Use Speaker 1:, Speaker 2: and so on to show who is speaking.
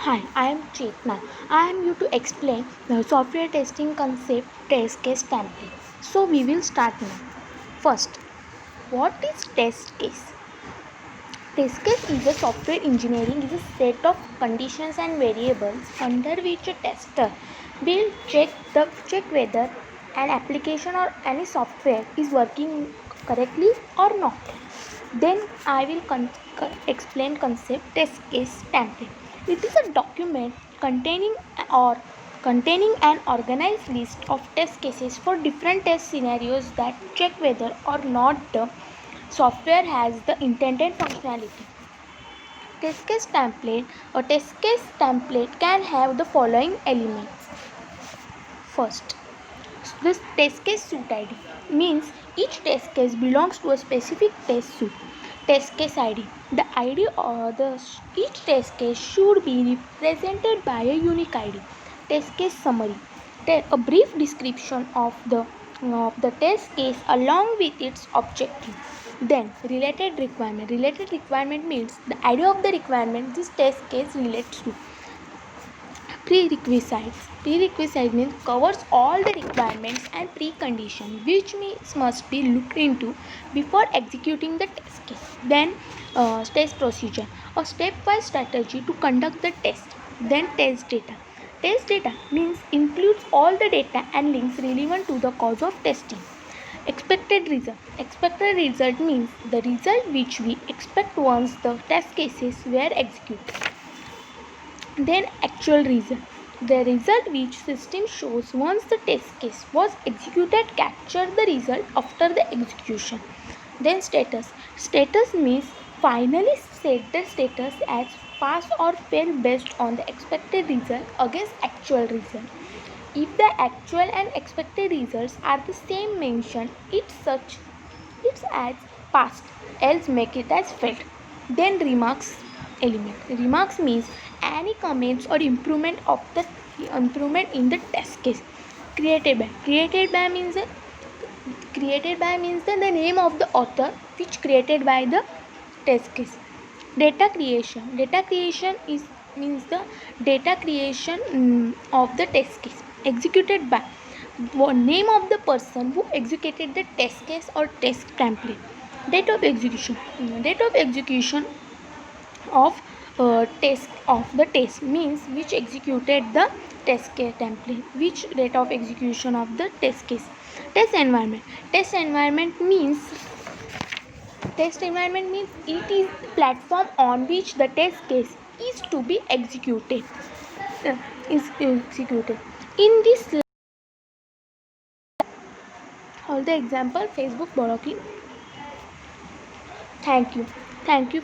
Speaker 1: Hi, I am Chetna. I am here to explain the software testing concept test case template. So we will start now. First, what is test case? Test case is a software engineering is a set of conditions and variables under which a tester will check whether an application or any software is working correctly or not. Then I will explain concept test case template. It is a document or containing an organized list of test cases for different test scenarios that check whether or not the software has the intended functionality. Test case template. A test case template can have the following elements. First, this test case suite ID means each test case belongs to a specific test suite. Test case ID. The ID or each test case should be represented by a unique ID. Test case summary. A brief description of the test case along with its objective. Then related requirement. Related requirement means the idea of the requirement this test case relates to. Prerequisites means covers all the requirements and preconditions which must be looked into before executing the test case. Then test procedure, a stepwise strategy to conduct the test. Then test data. Test data means includes all the data and links relevant to the cause of testing. Expected result. Expected result means the result which we expect once the test cases were executed. Then actual result. The result which system shows once the test case was executed capture the result after the execution. Then status. Status means finally set the status as pass or fail based on the expected result against actual result. If the actual and expected results are the same mention it's as passed, else make it as failed. Then remarks element. Remarks means any comments or improvement in the test case. Created by. Created by means the name of the author which created by the test case. Data creation. Data creation means the data creation of the test case. Executed by name of the person who executed the test case or test template. Date of execution. Date of execution of test means which executed the test case template, which rate of execution of the test case. Test environment. Test environment means it is the platform on which the test case is to be executed. In this all the example Facebook blocking. Thank you.